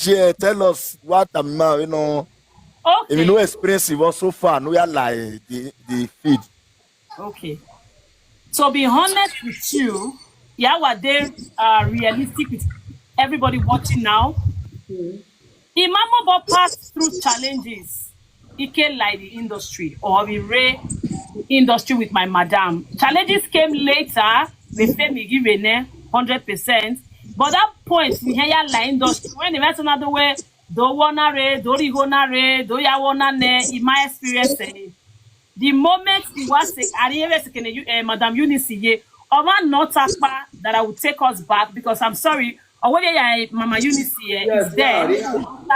share, tell us what if you know Okay. experience it was so far, no, like the feed. Okay. So be honest with you, yeah, were they realistic with everybody watching now? Imamo Bob passed through challenges. He came like the industry or we ray the industry with my madam. Challenges came later, we fame me give 100%. But that point, we hear la industry when the rest another way, do wanna re, do ri gonna re, do ya wanna ne, in my experience. The moment it was Madam Eunice ye, or one not that I would take us back because I'm sorry, or whether Mama Eunice is there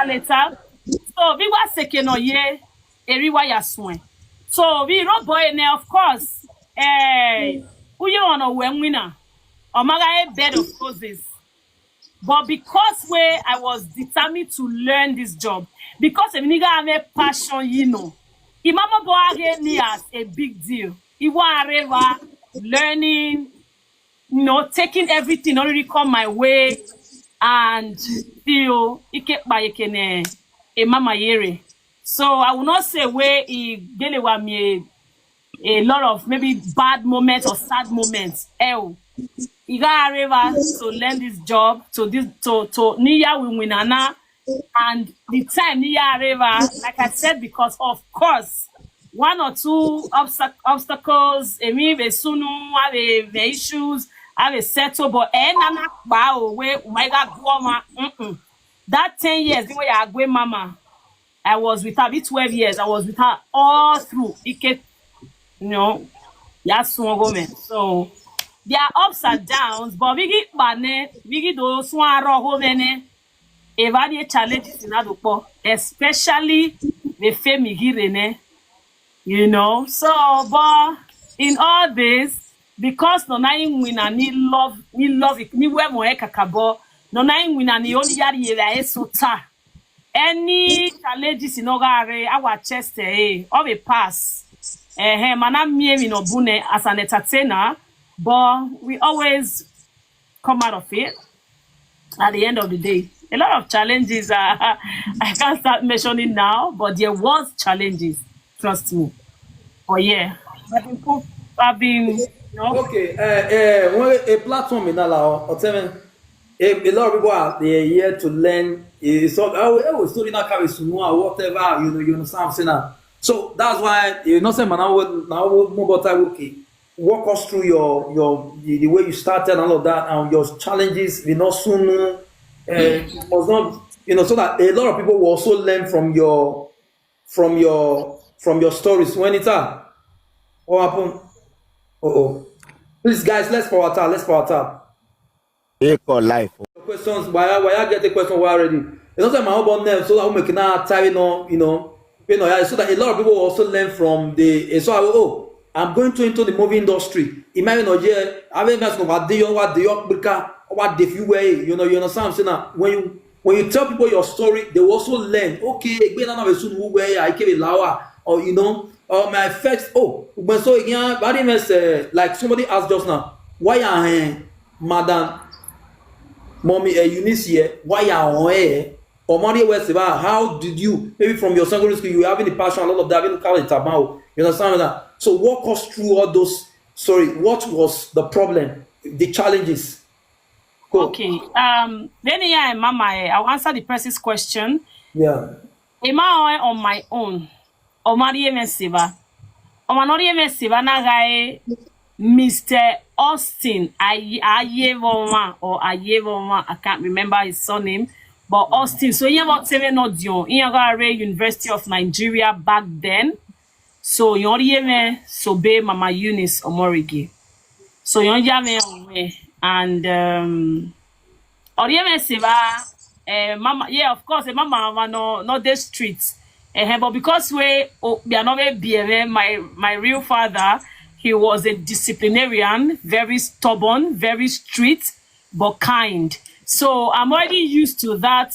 later. So we was second or ye, everywhere ya swing. So we wrote boy of course, who you wanna winner, or my bed of roses. But because where I was determined to learn this job, because a nigga have a passion, Imama Boage me as a big deal. Iwa learning, taking everything already come my way and feel a mama yere. So I will not say where he gave me a lot of maybe bad moments or sad moments. You got to learn this job to Nia Winana. And the time Nia River, like I said, because of course, one or two obstacles, sunu have a issues, have a settle, but that 10 years, the way I go, mama, I was with her, 12 years, I was with her all through. Yes, so there are ups and downs, but we get those one home evade challenges in Adopo, especially the family here, So, but in all this, because no nine win and need love it, ni we mo kakabo, no nine win and only yari so ta. Any challenges in our chest of a pass. Manam me no bune as an entertainer, but we always come out of it at the end of the day. A lot of challenges I can't start mentioning now, but there was challenges, trust me. Oh yeah. I've been Okay, a platform in Ala or seven. A lot of people are here to learn. So I was studying that carry whatever you know something now. So that's why say man now mobile time okay. Walk us through the way you started and all of that and your challenges, soon was not so that a lot of people will also learn from your stories. When it's what happened? Please guys, let's power tap. They call life. Questions, why I get the question already? It's not like my husband name, so that we can now tie so that a lot of people will also learn from I'm going into the movie industry. Imagine I mean what the few way, you understand I'm saying now. When you tell people your story, they will also learn. Okay, I came lawa or my first but so again, like somebody asked just now, why are Madam Mommy Eunice here? Why are here? Or money was about how did you maybe from your secondary school you having the passion, a lot of that, having call it about. You understand that? So walk us through all those. Sorry, what was the problem, the challenges? Cool. Okay. Then Mama, I'll answer the person's question. Yeah. Am I on my own? Or Maria Messiva? Or Manoria Messiva Nagai Mr. Austin Ayevoma or Ayevoma, I can't remember his surname. But Austin, so you about 7 or Dion, University of Nigeria back then. So you already so be Mama Eunice Omorigi. So you already and Mama, yeah, of course, Mama not the streets. But because we are not my real father, he was a disciplinarian, very stubborn, very strict, but kind. So I'm already used to that.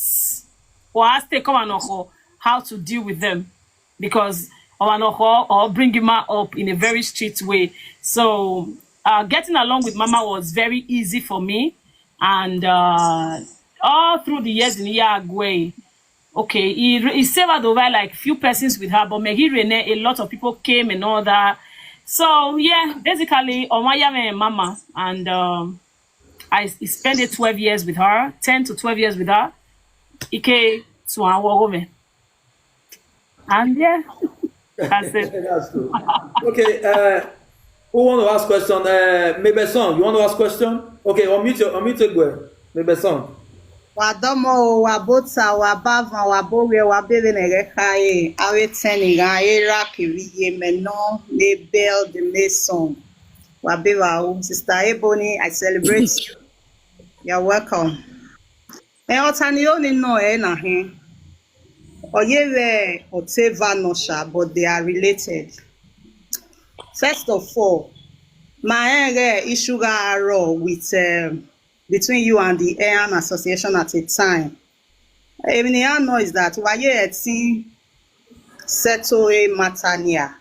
How to deal with them because or bring him up in a very strict way. So getting along with Mama was very easy for me, and all through the years in Yagway. Okay, he savored over like few persons with her, but Meghi Rene, a lot of people came and all that. So yeah, basically, Omaya and Mama, and I spent 12 years with her, 10 to 12 years with her. Ike to our and yeah, that's it. That's cool. Okay, who want to ask question? Maybe son, you want to ask question? Okay, unmute your go. Maybe son. Wadomo wabota wabava wabore wabere nerekaye aweteni gaera kiviye menon label the mason wabeva sister Ebony, I celebrate you. You're welcome. Otani only no na he. Oyere Oteva Nosha, but they are related. First of all, my issue with between you and the Ayan Association at a time. Ebony is that why you had seen settle a matania.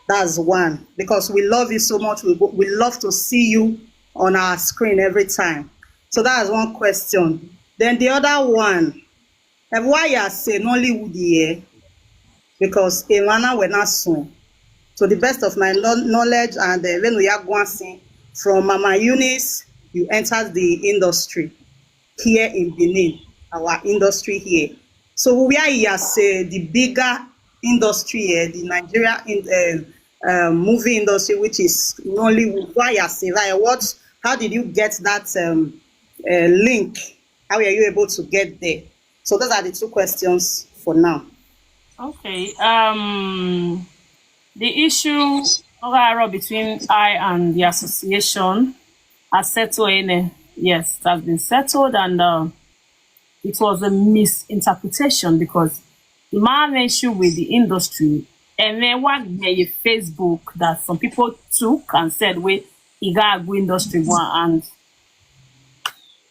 That's one. Because we love you so much. We love to see you on our screen every time. So that's one question. Then the other one, why you say Nollywood here? Because Irana were not soon. To the best of my knowledge, and when we are going from Mama Eunice, you entered the industry here in Benin, our industry here. So we are here say the bigger industry here, the Nigeria movie industry, which is Nollywood. Why you say what? How did you get that link? How were you able to get there? So those are the two questions for now. Okay. The issue between I and the association has settled in. Yes, it has been settled, and it was a misinterpretation because the man issue with the industry, and then what the Facebook that some people took and said, "We got a industry one," and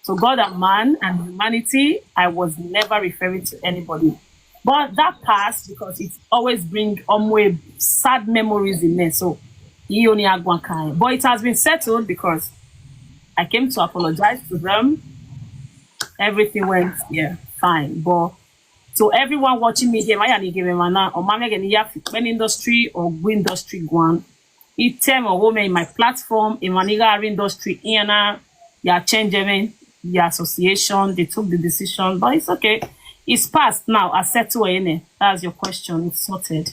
so God and man and humanity, I was never referring to anybody. But that passed because it always brings sad memories in there. So he only had one kind. But it has been settled because I came to apologize to them. Everything went fine. But so everyone watching me here, industry or industry one, it tell me in my platform, in Maniga industry, changing the association, they took the decision, but it's okay. It's passed now. I settled in it. That's your question. It's sorted.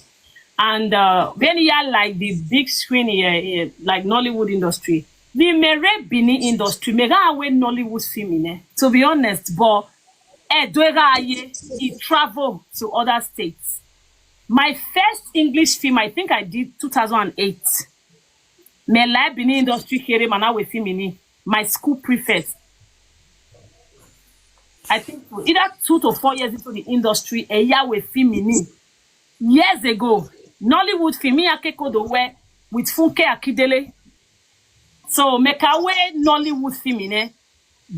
And when you are like the big screen here, like Nollywood industry, the mere Benin industry, me ga away Nollywood film, to be honest, but he travel to other states. My first English film, I think I did 2008. Me like Benin industry here, man, with film my school prefect. I think either 2 to 4 years into the industry, a year with film years ago, Nollywood film akeko do we with Funke Akidele. So make away Nollywood film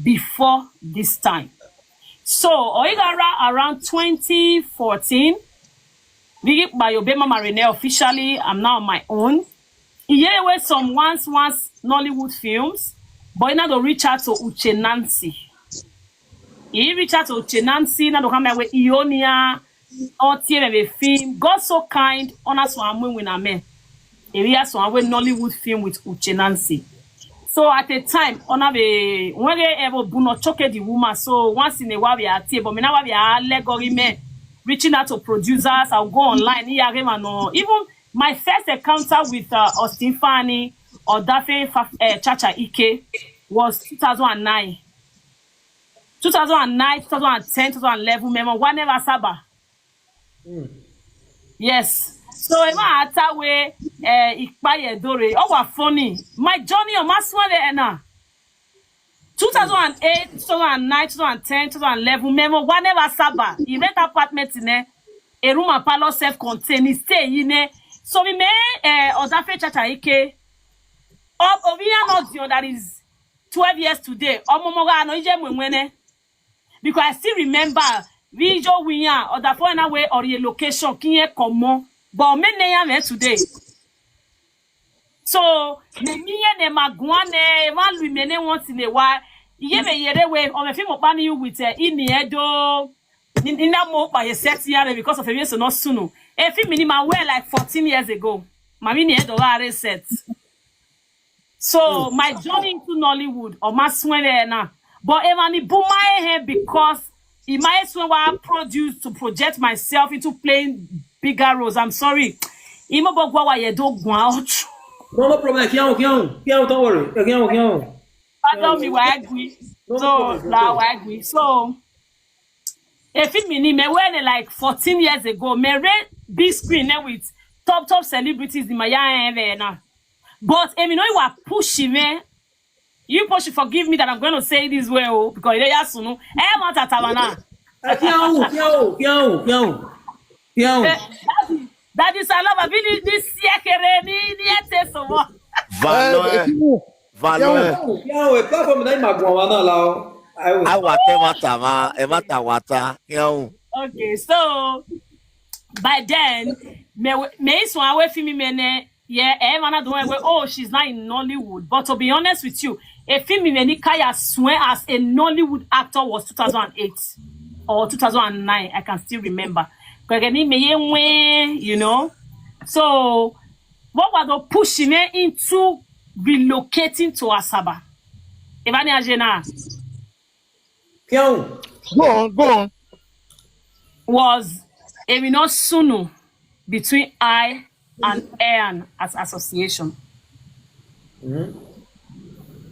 before this time. So around 2014, Big by Obama Marine officially, I'm now on my own. Here were some once Nollywood films, but now to reach out to Uche Nancy. He reached out to Uche Nancy, now to come with Ionia, or TV film. God so kind, on us one when I met. Area so I went Nollywood film with Uche Nancy. So at the time, on a when they ever do not choke the woman, so once in a while we are table, but now we are legory me reaching out to producers. I'll go online. Even my first encounter with Austin Fanny or Daphne Chacha Ike was 2009. 2009, 2010, 2011, remember, whenever Saba. Yes. So, I had way, Ikpaye Dore. Oh, funny. My journey on Maswale Ena. 2008, 2009, 2010, 2011, remember, whenever Saba. He rent apartment in a room and palo self-contained. He stay in it. So, we may, Odafe Chacha Ike. That is 12 years today. Because I still remember video winya or the phone away or relocation kinye common but many today. So me ne magwane one remain once in a while Ye me yere we o me film opani you with ini edo nina mo pa ye set year because of a so no sunu. E film ni ma wear like 14 years ago. Mami ni edo are set. So my journey into Nollywood or maswene na. But Emani Buma because it might as well produce to project myself into playing bigger roles. I'm sorry. Imo bogwa ye do gwa. No problem. Kian, don't worry. Kian. Pardon me, I agree. So now I agree. So if it me when like 14 years ago, me read big screen with top celebrities in my now. But you know you are pushing me. You should forgive me that I'm going to say this way, because they are soon. Want to tawana. That is a love of this year. Ni so what? Valor. Kian, platform na imagwana lao. Okay, so by then, me so away from me yeah, everyone don't go, oh, she's not in Nollywood. But to be honest with you, a film in Kaya swear as a Nollywood actor was 2008 or 2009. I can still remember. You know. So what was pushing me into relocating to Asaba? Ebony Ajena. Go on. Was a sunu between I and Iyamu as association.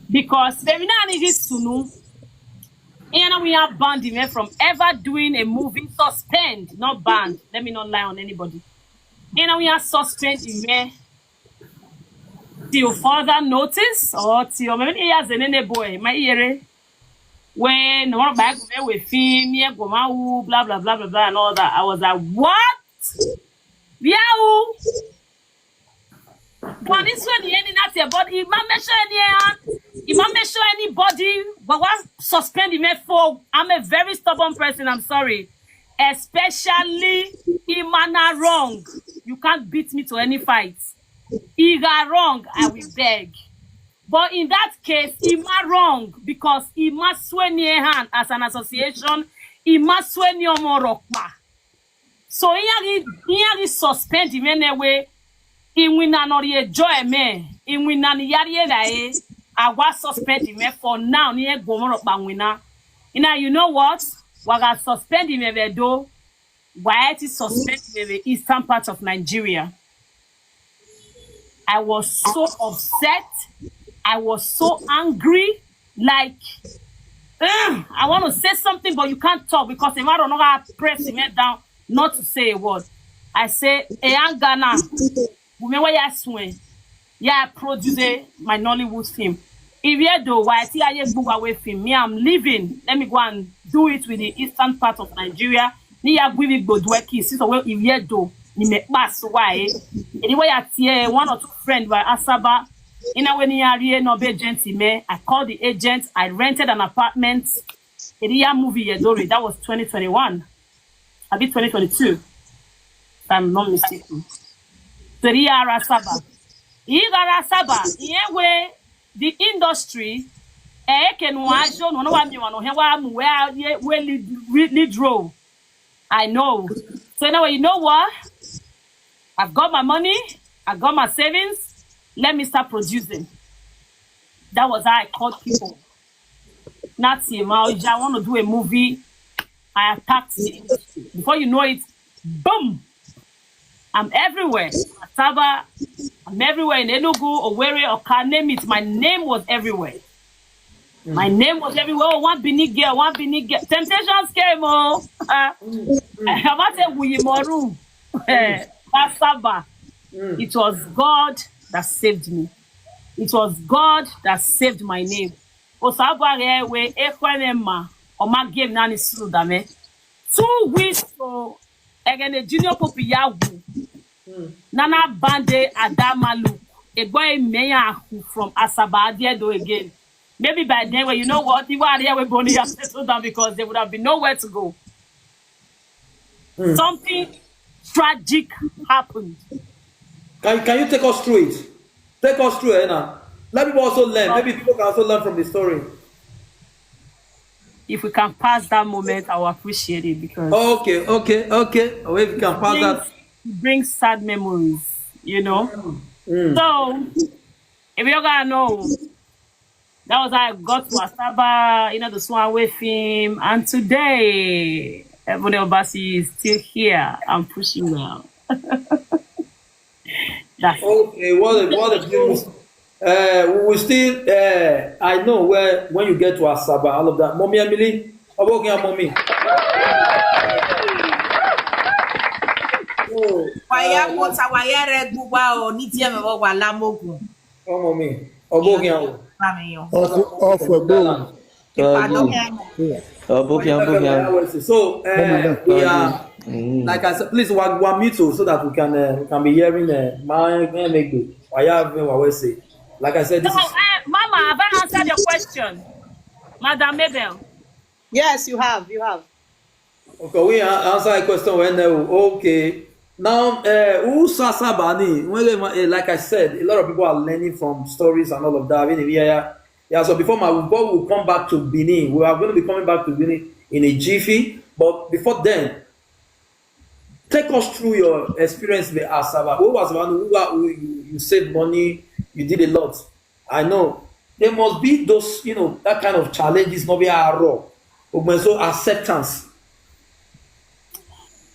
Because the sunu, and we are banned him from ever doing a movie, suspend, not banned. Let me not lie on anybody. And we are suspended till further notice or till maybe years and boy, my ear. When one back with him, yeah, blah blah blah blah blah and all that. I was like, what? Yeah. But this one the ending not but if I measure anybody, but what suspend him for? I'm a very stubborn person, I'm sorry. Especially if man are wrong. You can't beat me to any fight. If you are wrong, I will beg. But in that case, he must wrong because he must swear near hand as an association. He must swear near more rockma. So he suspend him anyway. He will not enjoy me. He will not yari. I was suspend him for now. Near Gomor Bangwina. You know what? We got suspend him ever do. Why it is suspend him the eastern part of Nigeria? I was so upset. I was so angry, like, I want to say something, but you can't talk because if I don't know how to press him head down, not to say a word. I say, Ghana, remember you swing. Yeah, I produce my Nollywood film. If you do, why I book away film, me, I'm leaving. Let me go and do it with the eastern part of Nigeria. Ni ya gwivi godweki, since if you do, ni me pass why. Anyway, I see one or two friends by Asaba. When no agency me, I called the agent. I rented an apartment. Movie Yedori. That was 2021. I be 2022. If I'm not mistaken. Rasaba. Where the industry lead role. I know. So anyway, you know what? I've got my money. I got my savings. Let me start producing. That was how I called people. Not I want to do a movie. I attacked the industry. Before you know it, boom! I'm everywhere. Asaba, I'm everywhere in Enugu, Owerri, Oka, name it. My name was everywhere. My name was everywhere. Oh, one Bini girl. Temptations came, oh. I'm not saying Wuyimoru. Asaba. It was God that saved me. It was God that saved my name. Osabare we ekwenema oma game nani suru dame. 2 weeks to again a junior popi yawu. Nana bande adamalu. A boy meya from Asaba do again. Maybe by then, well, you know what? People are here with Bonnie have settled down because they would have been nowhere to go. Something tragic happened. Can you take us through it? Take us through it now. Let people also learn. Maybe people can also learn from the story. if we can pass that moment, I will appreciate it because Okay. Oh, if you can pass that. brings sad memories, you know. So if you gotta know, that was how I got to Asaba, you know, the Swan with him, and today Ebony Obasuyi is still here and pushing well. That's Okay, what a beautiful. We will still. I know where when you get to Asaba, all of that. Mommy Emily, I'm working on mommy. Waya mota waya red buba o ni tie me wo wa lamogun. Oh, mommy, I'm working on. Off a bow. So we are. Like I said, please one mute so that we can be hearing my make do. I say. Like I said, this so, is Mama, have I answered your question, Madam Mabel? Yes, you have. okay. We answer a question when okay. Now, like I said, a lot of people are learning from stories and all of that. Yeah. So before we'll come back to Benin. We are going to be coming back to Benin in a jiffy. But before then, take us through your experience with Asaba. Who was one who you saved money? You did a lot. I know there must be those, that kind of challenges. Not be raw, but so acceptance.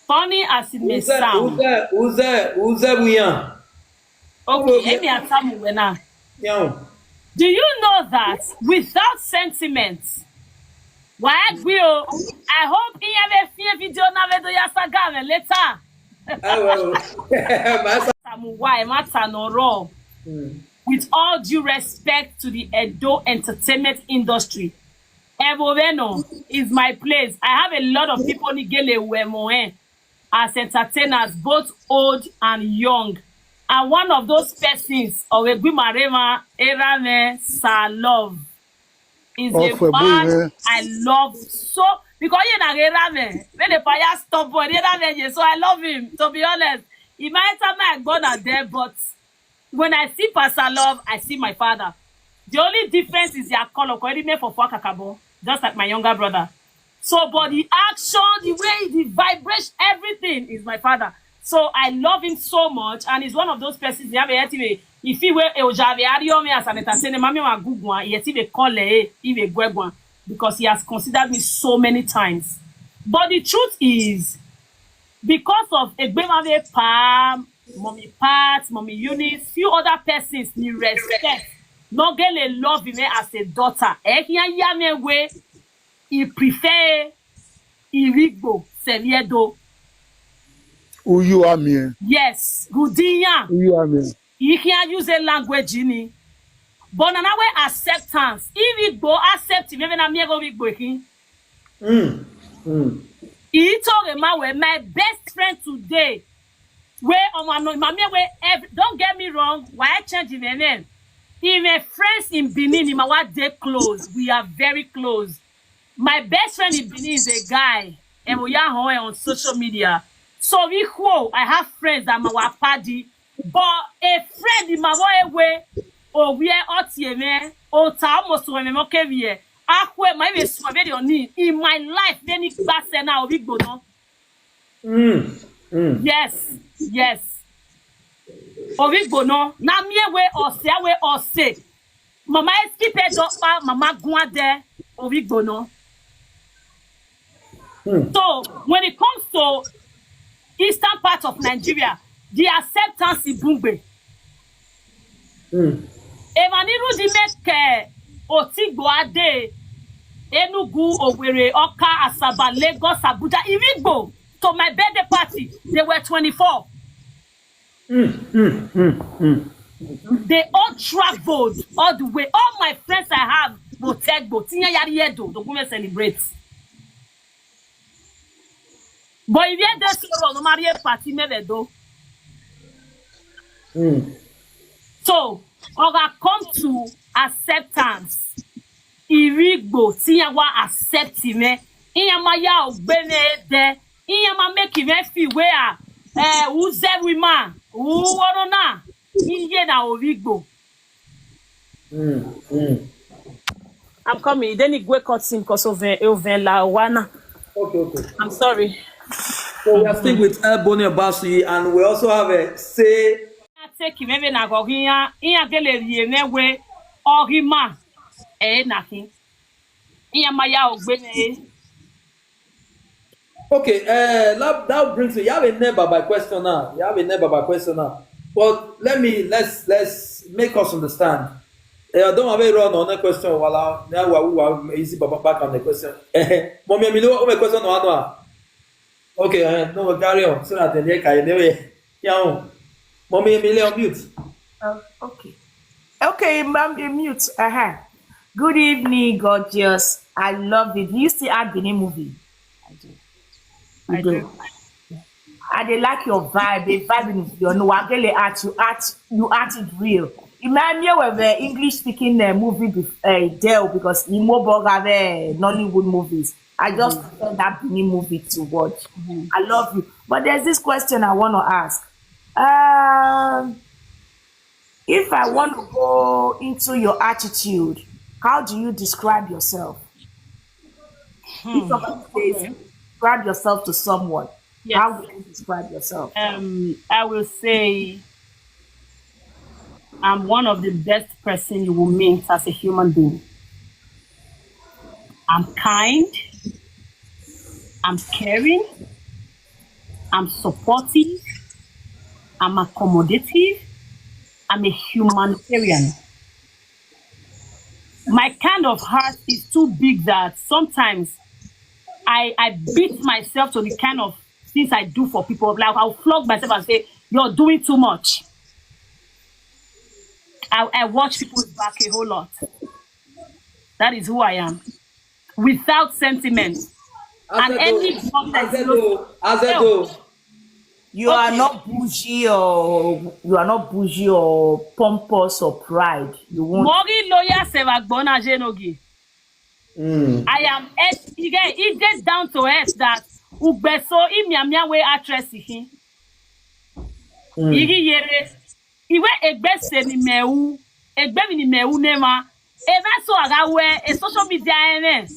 Funny as it may sound. Who's there? We are. Okay, Amy Atamu Wena. Yeah. Do you know that without sentiments, why will I hope in have a video na do yasaga later? Why matter no raw? With all due respect to the Edo entertainment industry, Eboveno is my place. I have a lot of people as entertainers, both old and young. And one of those persons, Owegumarema Erame Salov, is a man I love so because you know Erame, when the fire stop boy, so I love him. To be honest, he might have not gone there, but when I see Pastor Love, I see my father. The only difference is their color. For Kakabo, just like my younger brother. So, but the action, the way, the vibration, everything is my father. So I love him so much, and he's one of those persons. If he were as an entertainer, because he has considered me so many times. But the truth is, because of Egbemave Pam, Mommy Pat, Mommy Eunice, few other persons need respect. Not get a love him as a daughter. He prefer Irigbo Seviedo. Who you are me? Yes, Gudinya. Who you are me? He can use a language in. But now acceptance. If Igbo accept him, even I'm going to he told him, my best friend today. Where don't get me wrong, why I change his name? He my friends in Benin, in my day close. We are very close. My best friend in Benin is a guy, and we are on social media. So I have friends that my party, but a friend in my way, or we are OTM, or almost when I'm okay here. In my life, then it's back now. We go down. Yes. Ovi no. Na me we say. Mama skip it up, mama go there. Ovi no. So when it comes to eastern part of Nigeria, the acceptance is Bungbe. Emaniru di make Otigbo Ade, Enugu, Owerri, Oka, Asaba, Lagos, Abuja, Irigbo. To my birthday party, they were 24. They all traveled all the way. All my friends I have will take Botinya Yariedo, the women celebrate. But if you just no matter party, never do. So, I come to acceptance. Irigbo, Tiyawa accept me. Iyamaya obene de. Iyama make him feel where who's every man who wanna iye na Origbo. I'm coming. Then it wake up because of la wana. Okay. I'm sorry. So we are still with Ebony Obasuyi, and we also have a say. I take him maybe na go here. Iya gele rie newe orima. Naki. Iya maya ogbene. Okay, that brings me. You have a neighbor by question now. But let's make us understand. Don't have a run on the question. Now we easy back on the question. Mommy, me know my question no. Okay, no carry on. So that the neck I anyway. Yeah, Mommy, me on mute. Okay. Okay, ma'am, you mute. Good evening, gorgeous. I love it. You still act the new movie? I do. I dey like your vibe. The vibe in your no wagele art. You act it real. Remind me of the English speaking movie Dell because you more have Nollywood movies. I just prefer that Benin movie to watch. I love you. But there's this question I want to ask. If I want to go into your attitude, how do you describe yourself? If somebody says, describe yourself to someone, Yes. how would you describe yourself? I will say I'm one of the best person you will meet as a human being. I'm kind. I'm caring. I'm supportive. I'm accommodative. I'm a humanitarian. My kind of heart is too big that sometimes I beat myself to the kind of things I do for people. Like I'll flog myself and say, you're doing too much. I watch people's back a whole lot. That is who I am. Without sentiment. And any Azedo. You are not bougie or pompous or pride. You won't. Mori lawyer Sevagbona Jenogi. I am it gets down to earth that Ubeso imiamia we actress hi. Igi yere iwe egbese ni mewu egbe mi ni mewu nema even so aga we a social media ene.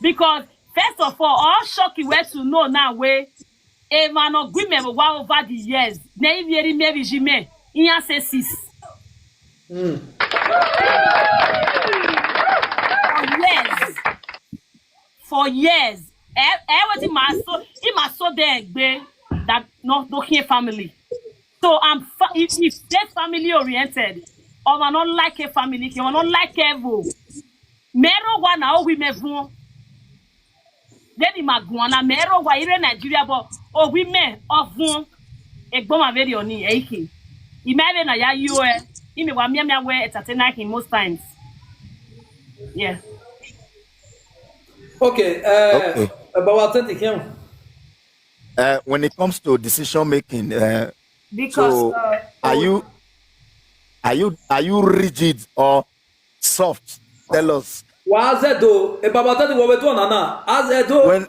Because first of all shocking way to know now we a man agreement over the years. Na ivieri maybe jime iyan say 6. For years. Everything must so there that not here family. So if they're family oriented, or man not like a family, you not like evo. Mero wa na o we mevu. Then the magwana mero wa ire Nigeria but o we me ofun egbon ma very oni eiki. Imagine na ya you ime wa mia we entertain him most times. Yeah. Okay. About authentic him. When it comes to decision making, Because so are you rigid or soft? Tell us. Azedo, about authentic what we do nana. Azedo. When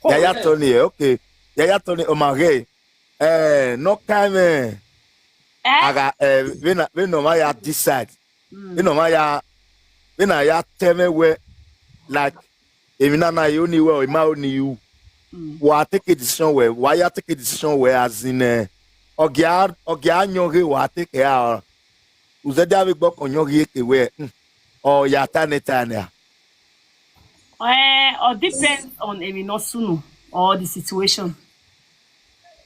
Yaya Tony, okay. Yaya Tony Omare. No time. Aga when no maya decide. You know maya when I tell me where like if na you only well ma only you. Why take a decision where? Why you take a decision where as in ogia nyore wa take care. Uzedi avec bok onyore ke where or ya tanetania. Or depends on Eminosunu or the situation.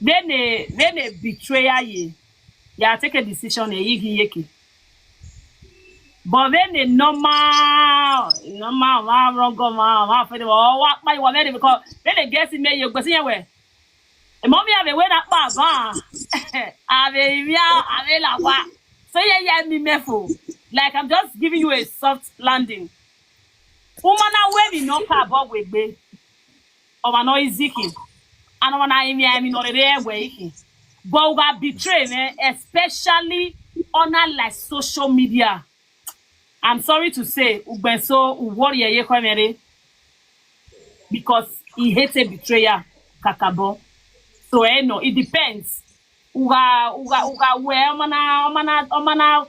Then a betrayer ye. Ya take a decision yeki. But then a normal wrong go ma for the what my one because then they guess me you go see where. E mommy have a way that ba ave la wa. So yeah me mefo. Like I'm just giving you a soft landing. Woman we we no car above we be. O ma no iziki. And when I me no there we. But we got betray me especially on like social media. I'm sorry to say, Ubenso warrior ye kwemere because he hates a betrayer, kakabo. So no, it depends. Uga where omana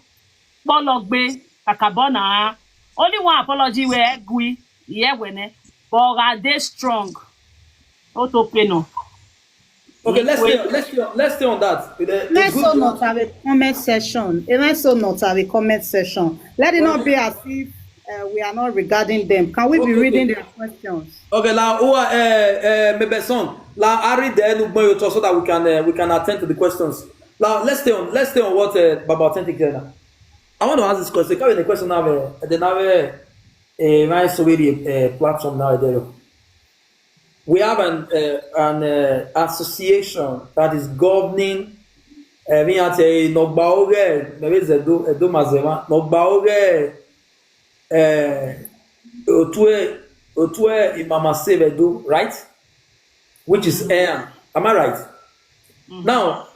Bologbe, Kakabona. Only one apology where Gui, yeah, when but are they strong? Auto no. Okay, let's stay on that. Let's so not have a comment session. Let's so not have a comment session. Let it not be as if we are not regarding them. Can we be reading their questions? Okay, now maybe son. Now I read the so that we can attend to the questions. Now let's stay on what Baba Authentic said now. I want to ask this question. Can the question now? They have a nice platform now there. We have an association that is governing. We have a Nogbaoge, maybe Edo Mazema, Nogbaoge, Otue Imama Sevedo, right? Which is air. Am I right? Mm-hmm. Now,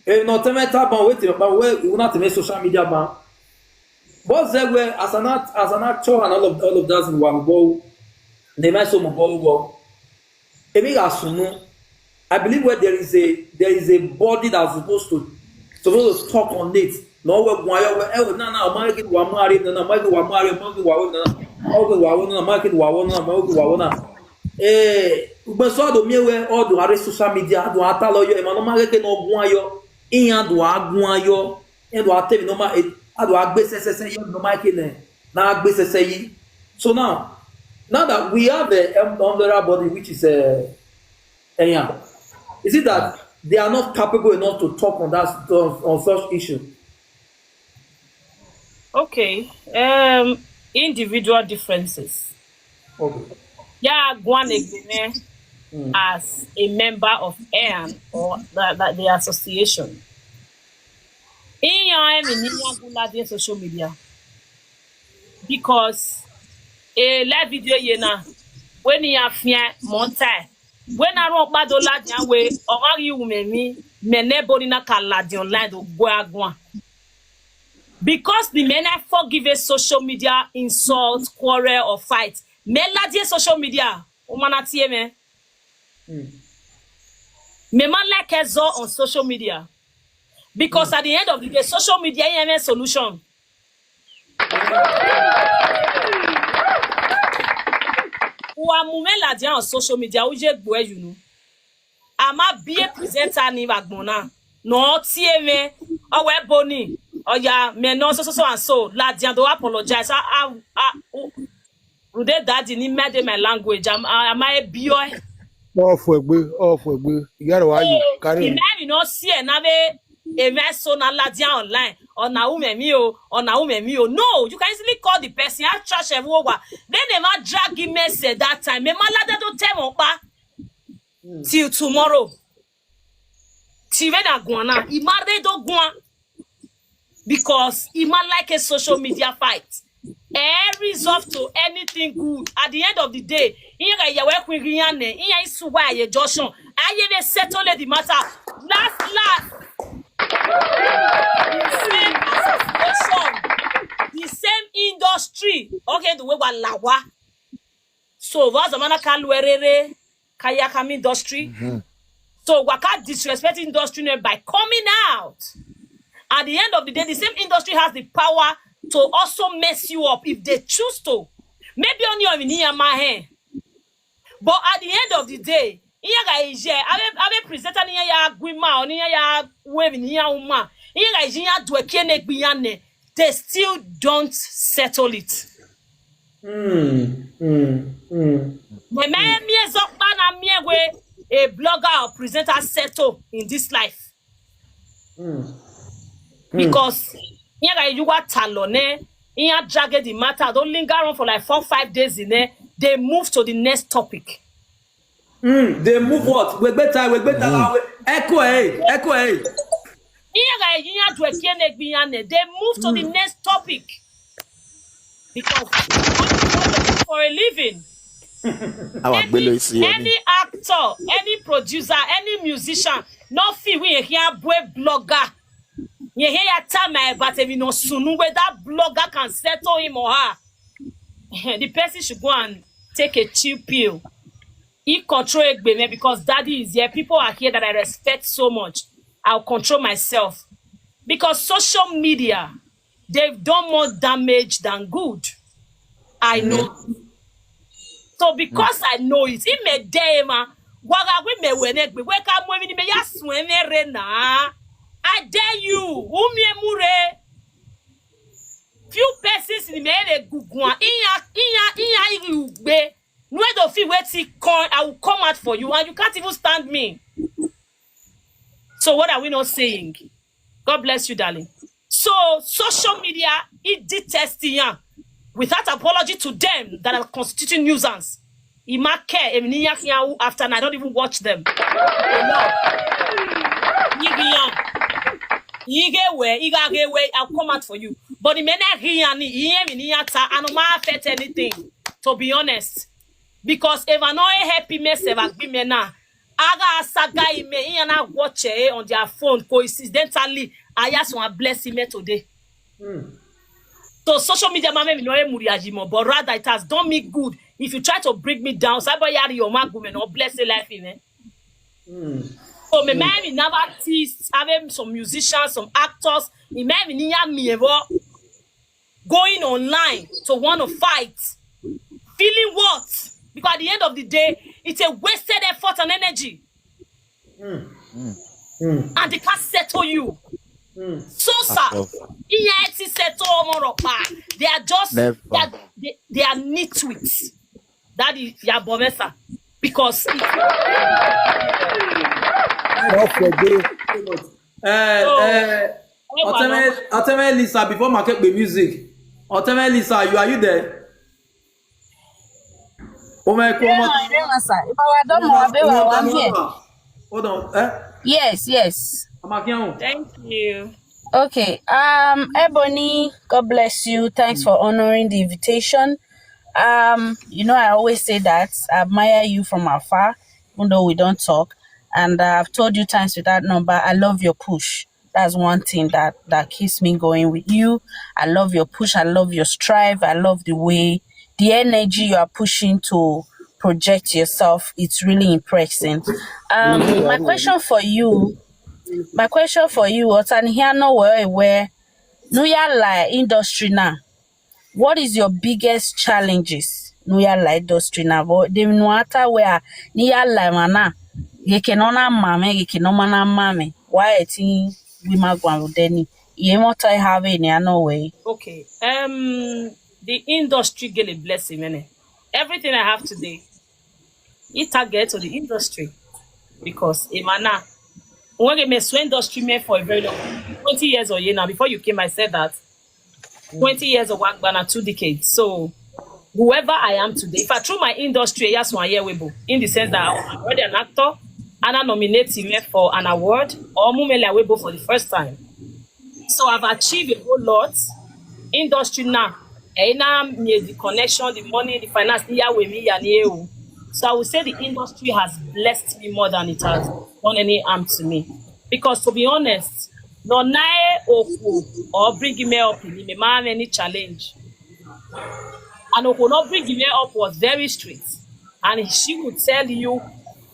not a matter about waiting, we not to make social media ban. But there were as an actor and all of that in one go. They might so go. I believe where there is a body that's supposed to talk on it. No, social media do atalo yo e mano ma ke no gun ayo iyan do agun ayo e do atemi no ma do agbe sesese yo no ma ke ne na agbe sese yi. So now that we have the umbrella body, which is is it that they are not capable enough to talk on such issue? Okay, individual differences. Okay. Yeah, one as a member of AN or the association. In social media, because a live video yena when you have monta when I wrote badola janwe or you me nebody na kaladi online to go agwa because the men I forgive a social media insult, quarrel or fight. Melody social media umanatie me me man like ezo on social media because at the end of the day social media is a solution. On social media, you know. I'm a be presenter ni bagbona. No TMA or Ebony or ya me no so and so. La do apologize. Rude daddy ni made my language. Am I a boy? Off we. You gotta why you carry. You know see na be a mess on la online. Or na umemio, No, you can easily call the person. I trash everyone. Then they might drag him message that time. Me malade don't tell me till tomorrow. Till when I go na, he married don't go because he might like a social media fight. Resolve to anything good. At the end of the day, here you work with Rihanna. Here is why you Joshua. I even settle the matter. Last. The same industry. Okay, the way we lawa. So what's the man kalwerere kayakam industry? So we can't disrespect industry by coming out. At the end of the day, the same industry has the power to also mess you up if they choose to. Maybe on your hand. But at the end of the day, I present they still don't settle it. A blogger or presenter settle in this life. Because you got talone, drag the matter, don't linger on for like 4-5 days in there, they move to the next topic. They move what? We better. Echo. They move to the next topic because for a living. Any actor, any producer, any musician, no fee we hear blogger. You hear your time, but if you know soon where that blogger can settle him or her, the person should go and take a chill pill. He control it because daddy is here. People are here that I respect so much. I'll control myself. Because social media they've done more damage than good. I know. So because I know it, it may dema. I dare you. Few persons in the gugwa. I will come out for you, and you can't even stand me. So what are we not saying? God bless you, darling. So social media, it detests without apology to them that are constituting nuisance. After and I don't even watch them. I'll come out for you. But the men are affect anything. To be honest. Because if I know a happy mess, if I be me now, aga saga me watch on their phone coincidentally. I just want to bless him today. So social media but rather it has done me good. If you try to bring me down, or bless the life in it. So me never artists, having some musicians, some actors, going online to want to fight. Feeling what? Because at the end of the day, it's a wasted effort and energy. And they can't settle you. So sad. They are just they are nitwits. That is Yabomesa. Because Oteme Lisa, before market the music. Oteme Lisa, are you there? Oh my God. Hold on. Yes. thank you. Okay. Ebony, God bless you. Thanks for honoring the invitation. You know, I always say that I admire you from afar, even though we don't talk. And I've told you times without number, I love your push. That's one thing that keeps me going with you. I love your push. I love your strive. I love the way, the energy you are pushing to project yourself. It's really impressive. My question for you, what's an here no where no like industry now? What is your biggest challenges? No like industry now, but the no matter where near like mana, you can honor mame. Why I think we might go with Denny. You want I have any no way. Okay. The industry get a blessing, man. Everything I have today, it target to the industry. Because Imana, when I made industry man for a very long 20 years or year now, before you came, I said that 20 years of work, but 2 decades. So whoever I am today, if I threw my industry, yes, 1 year webo, in the sense that I'm already an actor, and I nominate him for an award, or Mumela Webo for the first time. So I've achieved a whole lot. Industry now, the connection, the money, the finance, so I would say the industry has blessed me more than it has done any harm to me. Because to be honest, no nae oku or bring me up in me man any challenge. And Oku not bring me up was very strict. And she would tell you,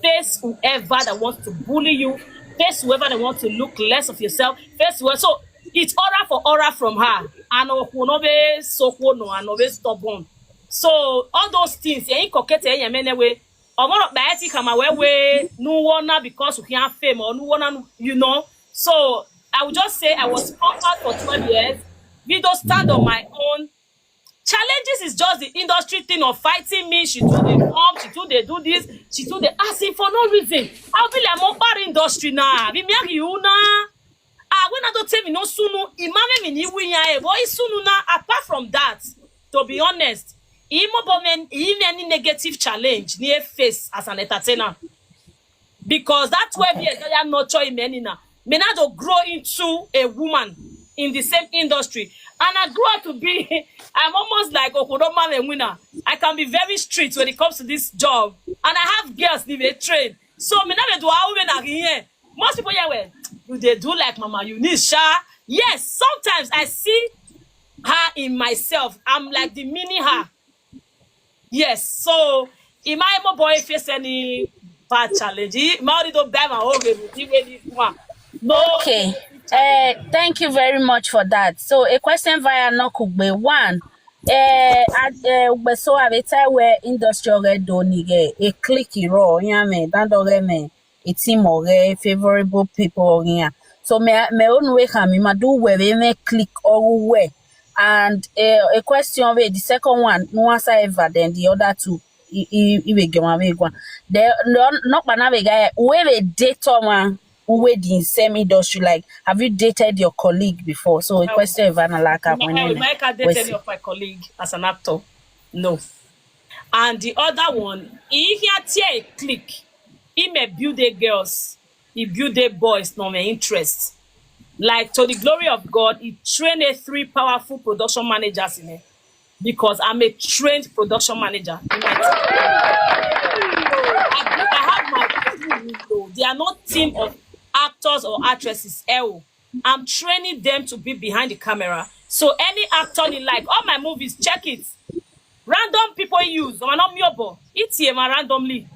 face whoever that wants to bully you, face whoever that wants to look less of yourself, face whoever. So it's aura for aura from her. And Oku no be so no and no be stubborn. So all those things, you coquette way. Or more of no one because we can't fame or no one, you know. So I would just say I was conquered for 12 years. We don't stand on my own. Challenges is just the industry thing of fighting me. She do the form, she do they do this, she do the asking for no reason. I'll be like more bad industry now. We make you now. When I don't tell me no sooner, imame me ni winya boy sooner now. Apart from that, to be honest, even any negative challenge near face as an entertainer. Because that 12 years I am not choice many now. Me not to grow into a woman in the same industry. And I grew up to be, I'm almost like Okodoma and winner. I can be very strict when it comes to this job. And I have girls need a train. So me not do how women are here. Most people here well, do they do like Mama Eunice? Yes, sometimes I see her in myself. I'm like the mini her. Yes, so if my boy face any bad challenge, my don't buy my own baby. Okay. Thank you very much for that. So a question via Nokugbe. One, so I tell where industrial donige a clicky raw, yame, dandore a team or favorable people here. So me own way me do where we make click or where. And a question of the second one, no answer ever, then the other two. There not banana guy where a data one who in same industry, like have you dated your colleague before? So a question of Analaka when I can't date any of my colleague as an actor. No. And the other one, if you tear a click, he may build a girls, he build a boys, no my interest. Like to the glory of God, he trained 3 powerful production managers in it. Because I'm a trained production manager. In my I have my people. They are not team of actors or actresses. I'm training them to be behind the camera. So any actor you like, all my movies, check it. Random people use. I'm not myobo. It's here randomly.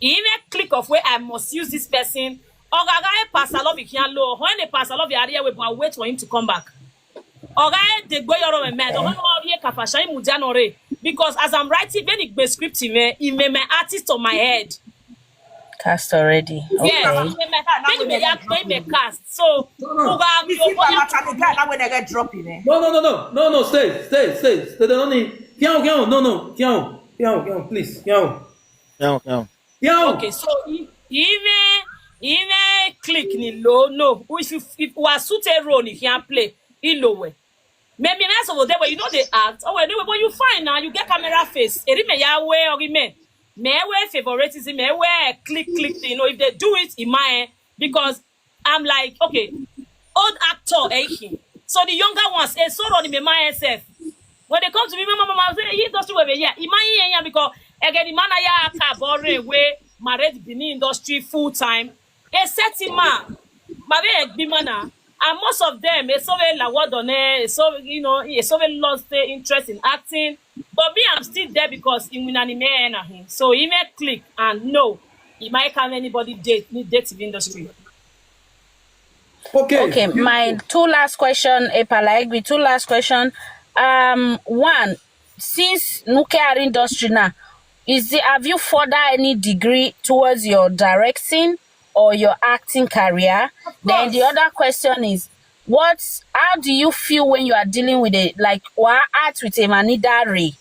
In a click of where I must use this person. Or I pass a love you low. When they pass a love you area, we wait for him to come back. Because as I'm writing the script, he made my artist on my head. Cast already. Okay. Yes, he cast. So No, stay. No, please. Okay, so he may click ni low. No, if was suit a role, he can play. He low. Maybe nice over there, but you know they act. Oh, anyway, but you find now you get camera face. Erime ya way or me favoritism, me click. You know, if they do it in my because I'm like, okay, old actor, so the younger ones, so on me myself. When they come to me, mama say, he does do it, yeah. Imagine because again, the man I have already way married in the industry full time. A setting man, married bimana. And most of them, so you know, lost their interest in acting. But me, I'm still there because he will anime him. So he may click and no, he might have anybody date in the industry. Okay, my two last question, one, since nuclear industry now, have you further any degree towards your directing or your acting career? Then the other question is, how do you feel when you are dealing with it? Like, what art with a manidari?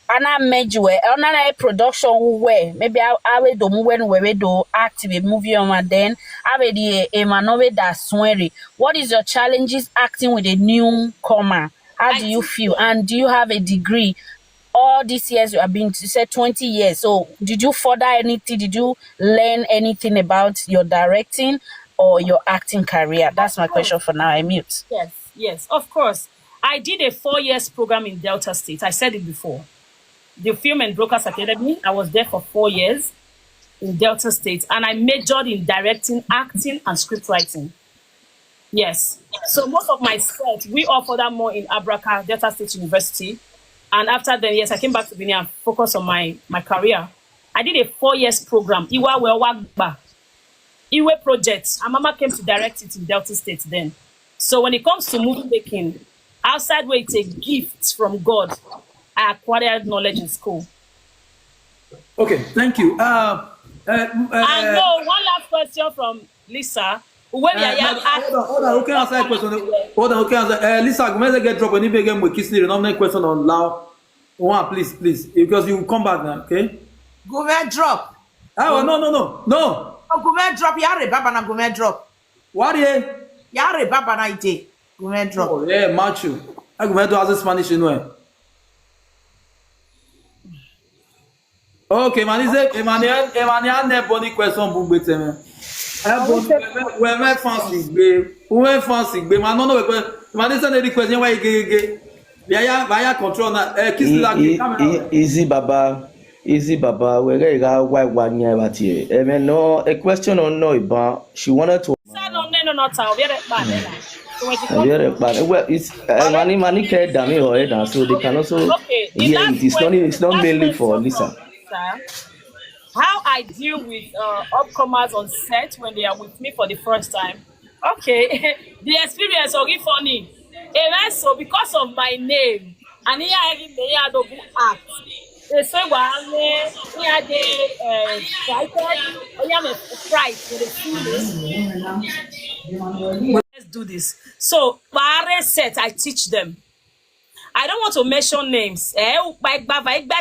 Ana mejwe, ana production where maybe I will do when we do active movie on then I will the a manove that sweary. What is your challenges acting with a newcomer? How do you feel? And do you have a degree? All these years you have been, you said 20 years. So did you further anything? Did you learn anything about your directing or your acting career? That's my question for now. I mute. Yes, of course. I did a 4 years program in Delta State. I said it before. The Film and Brokers Academy. I was there for 4 years in Delta State. And I majored in directing, acting, and script writing. Yes. So most of my skills, we offer that more in Abraka, Delta State University. And after then, yes, I came back to Benin and focused on my career. I did a 4 years program, Iwe project. And Mama came to direct it in Delta State then. So when it comes to movie making, outside where it's a gift from God, I acquired knowledge in school. Okay, thank you. And no, one last question from Lisa. Hold on, okay, answer that question. Hold on, okay, answer. Lisa, I'm going to get drop on the again with Kisney. No question on loud. One, please, because you will come back now, okay? Government drop. Oh, no. Oh, government drop. Yare baba na government drop. What ye? Yare baba na ite. Government drop. Oh, yeah, macho. I government do as a Spanish anyway. Okay, man, is it Emmanuel ne boni question pour bete me. We me fancy gbe. Man no man is the question why gege. Via control na kiss la camera. Easy baba, we ga why one year about here. No, a question on no iba. She wanted to well, it's money care dummy or head, so they can also hear it. It's not mainly for Lisa. How I deal with upcomers on set when they are with me for the first time. Okay, the experience of it funny. And so because of my name, and here I had to act. They say, well, here they excited. I am fright with the feeling. Let's do this. So, Bare set, I teach them. I don't want to mention names. By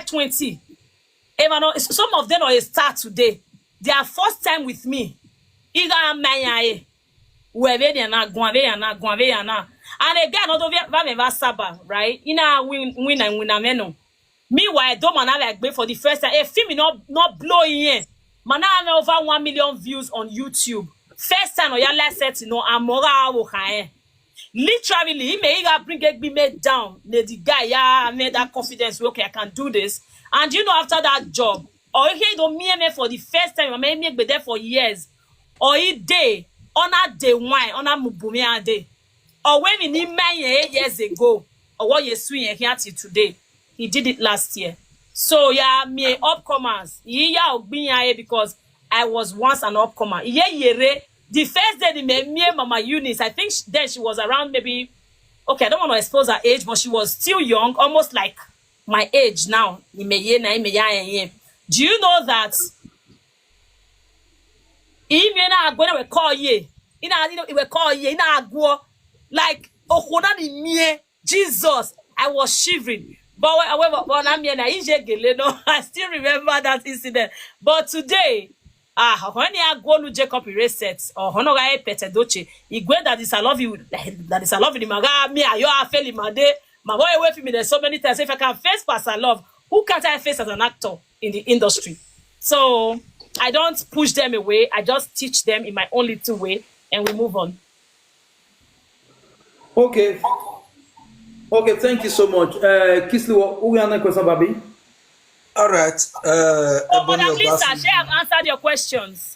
20. Some of them are a start today. Their first time with me. And again, right? Win. Meanwhile, don't man like for the first time. A film not blowing in. Man have over 1 million views on YouTube. First time on your last set, I'm more literally, he may bring me down. The guy, I made that confidence. Okay, I can do this. And after that job, or he don't me for the first time, I may be there for years. Or he day, on a day wine, on a mubumi day. Or when he need 8 years ago, or what you swing here till today. He did it last year. So yeah, me upcomers. Because I was once an upcomer. The first day me and Mama Eunice, I think then she was around maybe, okay, I don't want to expose her age, but she was still young, almost like my age now. Do you know that even when we call ye, we call ye, like Jesus, I was shivering. But however, I still remember that incident. But today, when you go to Jacob reset or Honorae Petedoche, you go that is I love you, that is I love you, me, you are failing my day. My boy away from me there's so many times. If I can face past I love, who can't I face as an actor in the industry? So I don't push them away, I just teach them in my own little way, and we move on. Okay. Okay, thank you so much. Kisli, who are the question, Babi? All right. But at least I have answered your questions.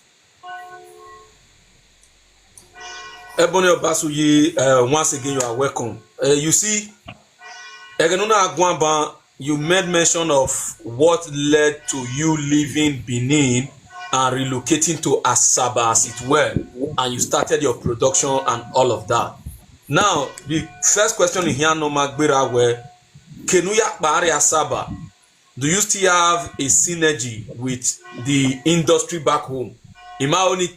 Ebony Obasuyi, once again, you are welcome. You see, you made mention of what led to you leaving Benin and relocating to Asaba, as it were, and you started your production and all of that. Now, the first question in here, no Magbera, where Kenuya Bari Asaba, do you still have a synergy with the industry back home? It might only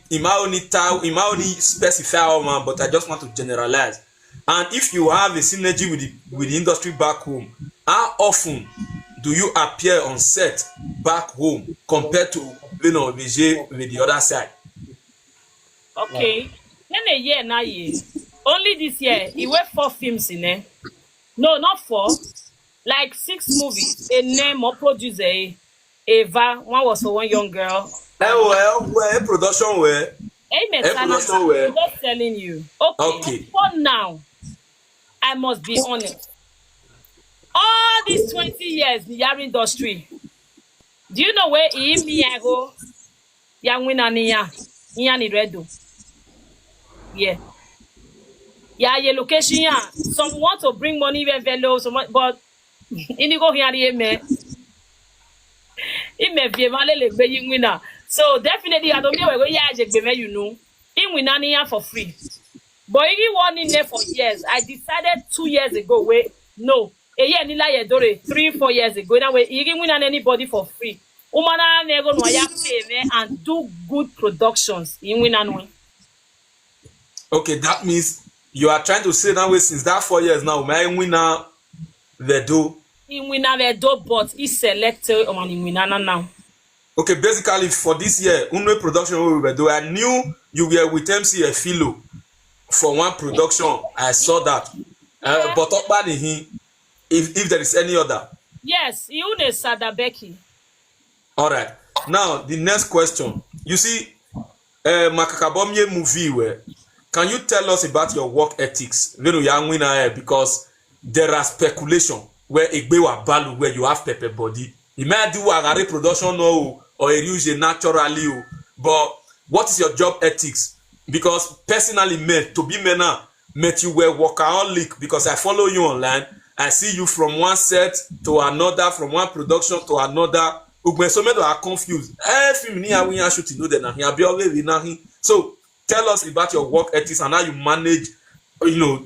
specify, but I just want to generalize. And if you have a synergy with the industry back home, how often do you appear on set back home compared to with the other side? Okay. Only this year, he went 4 films in there. No, not 4. Like 6 movies. A name or producer. Eva, one was for one young girl. Production where? I'm just telling you. Okay. For now, I must be honest. All these 20 years in the industry, do you know where I go? Young winner niya ni redo. Yeah. Yeah, your location. Yeah. Some want to bring money even very so much, but indigo here me. It may be a winner. So definitely, I don't know where you know. In winning for free. But if you want in there for years, I decided 2 years ago. Wait, no. A year nila yedore 3-4 years ago. Now we you win anybody for free. Umana nego no ya pay and do good productions. You win and okay, that means you are trying to say that way since that 4 years now. May winner the do. In winner the do, but he selected on in winner now. Okay, basically for this year, Unwe production we were doing. I knew you were with MC Philo for one production. I saw that. But up by him, if there is any other. Yes, you know Sadabeki. All right. Now the next question. You see, Makakabomye movie where can you tell us about your work ethics? Because there are speculation where where you have pepper body. You may do a reproduction or a use naturally, but what is your job ethics? Because personally, to be mena, met you were workaholic because I follow you online. I see you from one set to another, from one production to another. So are confused. So Tell us about your work ethics and how you manage,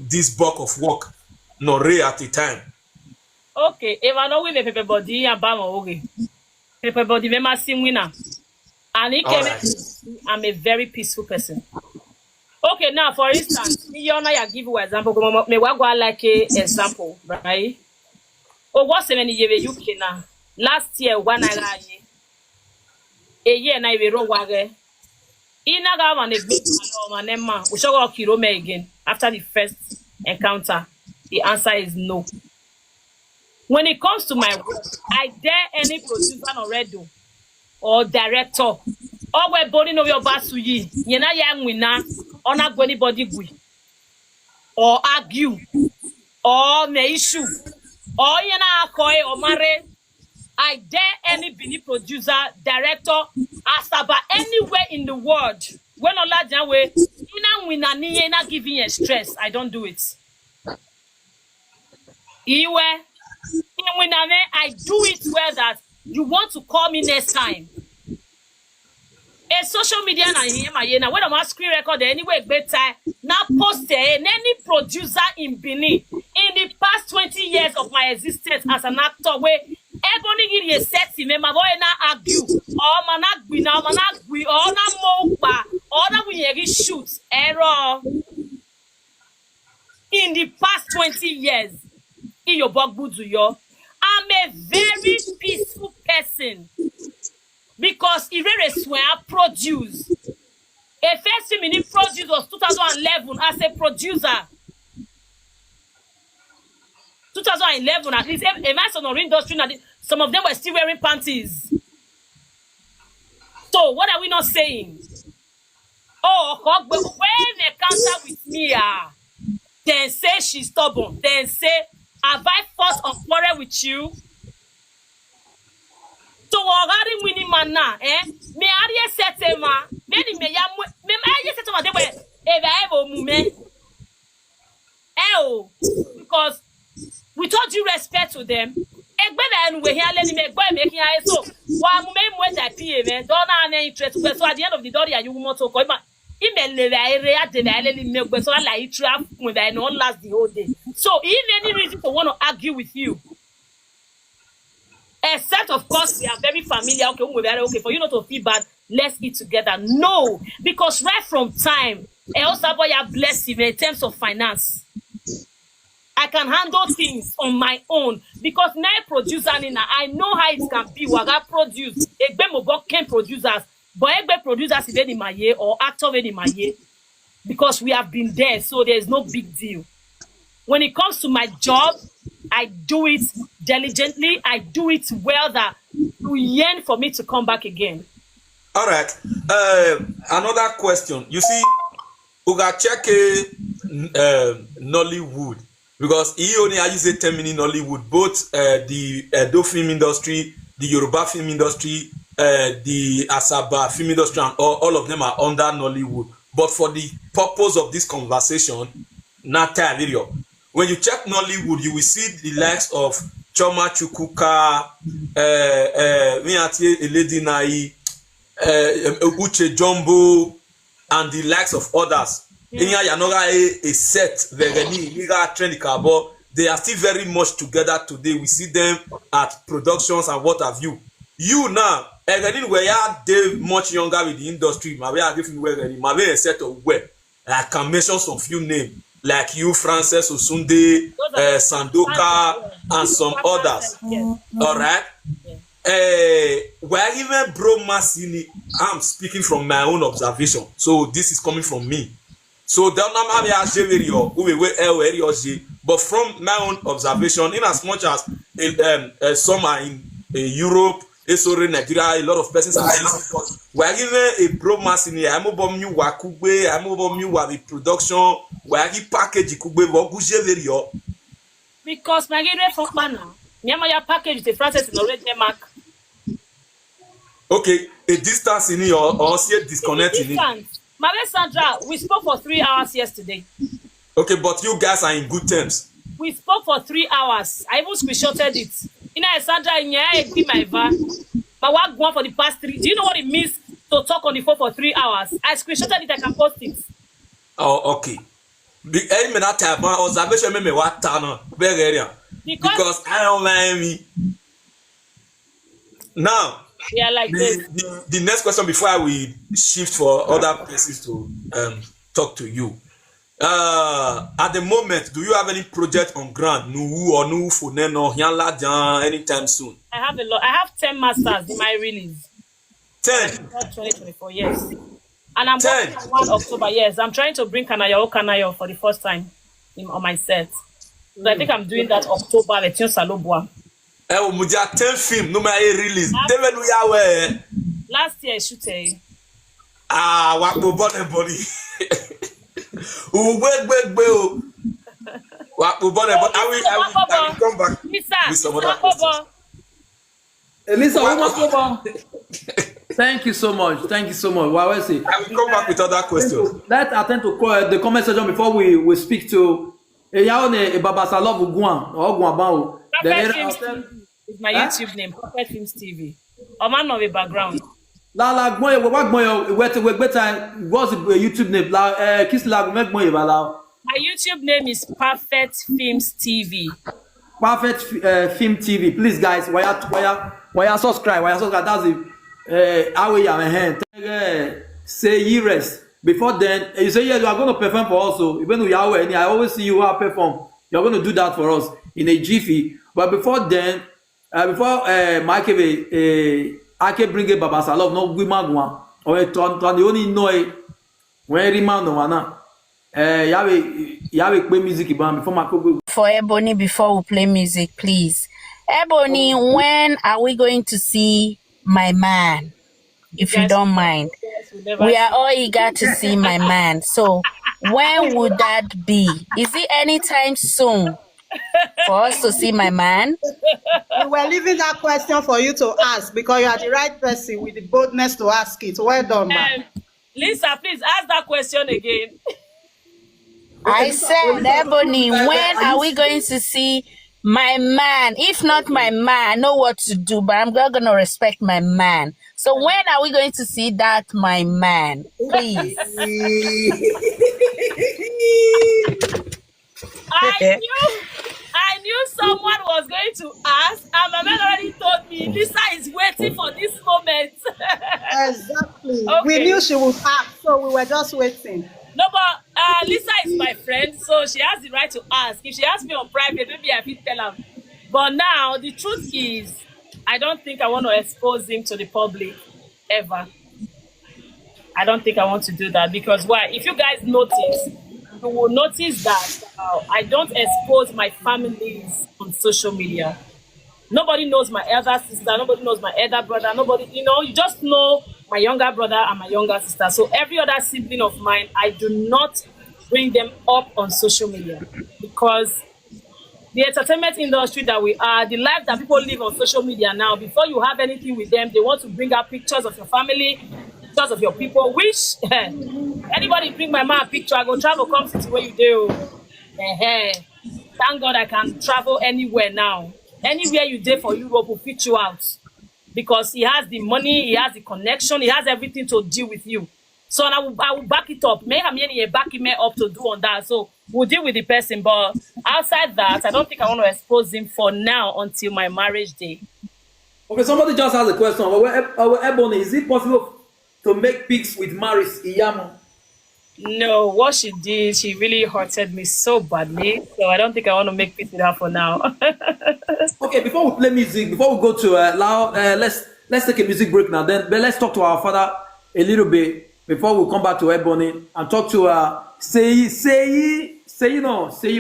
this bulk of work, at a time. Okay, if I know we the paper body and bam okay. Paper body me ma see winner. And it came I'm a very peaceful person. Okay, now for instance, you give you example. Me wa go like a example, right? Oh, what's the many years UK now? Last year, 1 year. A year na we wrong wage. Ina ga man a big man, we shall go kilo me again. After the first encounter, the answer is no. When it comes to my work, I dare any producer already or director. Or we're boarding of your Obasuyi. You're not young winner, or not anybody gui. Or argue. Or may issue. Or you're not koi or marry. I dare any Bini producer, director, asaba anywhere in the world. When all that way, you're not giving you stress. I don't do it. I do it where that you want to call me next time. A social media na when I'm screen record anyway better now post any producer in Benin in the past 20 years of my existence as an actor where Ebony give a set me my boy na argue or managui now managui or na mopa or na we shoot error in the past 20 years. I'm a very peaceful person because if when I produce a first film in produce was 2011 as a producer. 2011 at least a mass on our industry some of them were still wearing panties. So what are we not saying? Oh, when they counter with me, then say she's stubborn, then say have I fought or quarrel with you? So already winning man now, me are set ma, many me I set ma they were because with all due respect to them, we here let me go making so while me that PA don't have any interest so at the end of the day you want to call I not last the whole day. So if any reason to want to argue with you, except of course we are very familiar, okay, for you not to feel bad, let's eat together. No, because right from time, also boy bless him in terms of finance. I can handle things on my own because now producer I know how it can be. What I produce, can producers. But every producers is in my year or actor in my year because we have been there, so there's no big deal. When it comes to my job, I do it diligently. I do it well that you yearn for me to come back again. All right. Another question. You see, we got check Nollywood because he only use a term in Nollywood. Both the Edo film industry, the Yoruba film industry, the Asaba film industry, and all of them are under Nollywood. But for the purpose of this conversation, not video. When you check Nollywood, you will see the likes of Choma Chukuka, Lady Nai, Uche Jumbo, and the likes of others. They are still very much together today. We see them at productions and what have you. You now, where you are much younger with the industry, maybe a set of where I can mention some few names like you, Frances Osunde, Sandoka, and some others. All right. Where even Bro Masini, I'm speaking from my own observation, so this is coming from me. So but from my own observation, in as much as some are in Europe, Nigeria, a lot of persons are we're given a Bro Masini, I'm about you Wakube, I'm about you with production, where he package Kube, because my game for manner, Yamaya package the process in already mark. Okay, a distance in your or see a disconnect in it. Sandra, we spoke for 3 hours yesterday. Okay, but you guys are in good terms. We spoke for 3 hours. I even screenshotted it. You know, Sandra, be my van. But what going for the past 3? Do you know what it means to talk on the phone for 3 hours. I screenshotted it, I can post it. Oh, okay. Observation me what because I don't like me. Now, yeah, like the next question before we shift for other places to talk to you. At the moment, do you have any project on ground? Anytime soon? I have a lot. I have 10 masters in my release. 10? 2024, yes. And I'm working on 1 October, yes. I'm trying to bring Kanayo for the first time on my set. So I think I'm doing that October with Salobua. 10 film, no matter release. Last year, I shoot what go body. What go body. I will come back with some other questions. Elisa, thank you so much. Thank you so much. What I say? I will come back with other questions. Let's attend to the comment section before we speak to Iyamu Babasalov Guan or Guabao. It's my YouTube name, Prophet Films TV. A man of a background. La what's the YouTube name? My YouTube name is Perfect Films TV. Perfect Film TV. Please, guys, why subscribe? That's it. How we are hand. Say yes. Before then, you say yes, you are going to perform for us. So even we are and I always see you perform. You're going to do that for us in a jiffy. But before then, before Mike I can bring a Babasalov, no woman one. Or the only know when remand no one. Yawe play music before my For Ebony, before we play music, please. Ebony, when are we going to see my man? If you don't mind. We are all eager to see my man. So when would that be? Is it anytime soon for us to see my man? We were leaving that question for you to ask because you are the right person with the boldness to ask it. Well done, man. Lisa, please ask that question again. I said, Ebony, when are we going to see my man? If not my man, I know what to do, but I'm not going to respect my man. So when are we going to see that my man? Please. I knew someone was going to ask, and my man already told me Lisa is waiting for this moment. Exactly. Okay. We knew she would ask, so we were just waiting. No, but Lisa is my friend, so she has the right to ask. If she asks me on private, maybe I will tell her. But now, the truth is, I don't think I want to expose him to the public, ever. I don't think I want to do that, because why? If you guys notice, you will notice that I don't expose my families on social media. Nobody knows my elder sister, nobody knows my elder brother, nobody, you just know my younger brother and my younger sister. So every other sibling of mine, I do not bring them up on social media, because the entertainment industry that we are, the life that people live on social media now, before you have anything with them, they want to bring out pictures of your family, pictures of your people, which anybody bring my man a picture, I go travel, come to where you do. Thank God I can travel anywhere now. Anywhere you did for Europe will fit you out, because he has the money, he has the connection, he has everything to deal with you. So I will back it up. Make him back him up to do on that. So we'll deal with the person. But outside that, I don't think I want to expose him for now until my marriage day. Okay, somebody just asked a question. Ebony, is it possible to make pics with Maris Iyamu? No, what she did, she really hurted me so badly. So I don't think I want to make peace with her for now. Okay, before we play music, before we go to let's take a music break now. Then let's talk to our father a little bit before we come back to Ebony and talk to say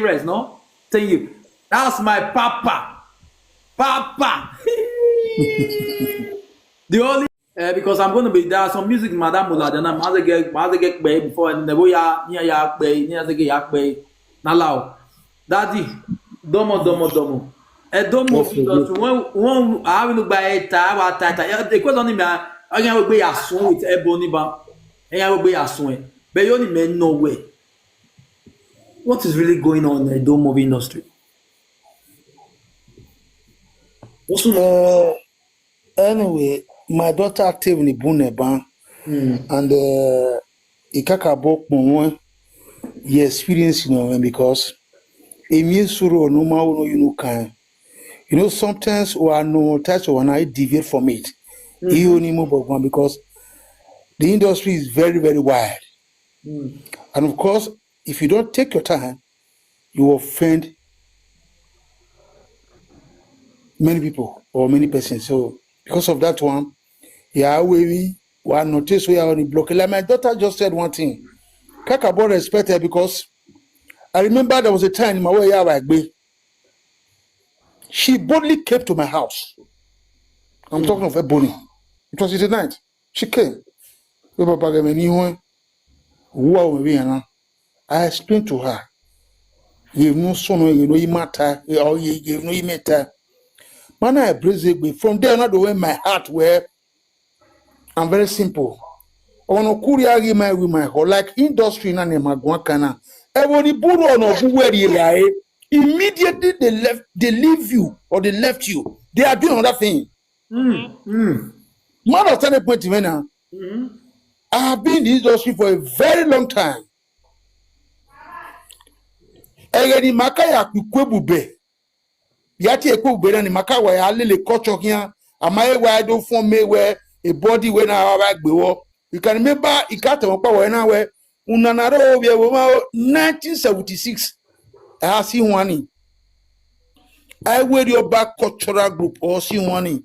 rest, no? Thank you. That's my papa. The only because I'm going to be there some music, Madam Muladana, Mother get bay before and the boy near bay, near the yak bay. Now, Daddy, domo. A domo, one I will buy a tire. The question on him, I can be a swing with Ebony, but I will be a swing. But you only men no way. What is really going on in the dome movie industry? Anyway, my daughter active in the Buneba. And ikaka more ye experience, because it means suru no ma can. Sometimes we are no touch or I deviate from it. Because the industry is very, very wide. And of course, if you don't take your time, you offend many people or many persons. So because of that one, we notice we are on the block. Like my daughter just said one thing. Kakabo respect her because I remember there was a time in my way she boldly came to my house. I'm talking of Ebony. It was the night. She came. I explained to her. You know, son, you matter, or you know, you matter. Man, I breathe from there, not the way my heart where I'm very simple. On a courier, my whole like industry, and my guacana. Everybody put on where you lie. Immediately they leave you or they left you. They are doing another thing. Man, of standing point now. I have been in this industry for a very long time. Egeni makaya kukwebube. Yati ekwebube na ni makawa ya lele culture here. Amaye wa do form me where a body when I have gbewo. You can remember ikata mpa wa na we unanaro obi ewo 1976. I see one. I wear your back cultural group or see one.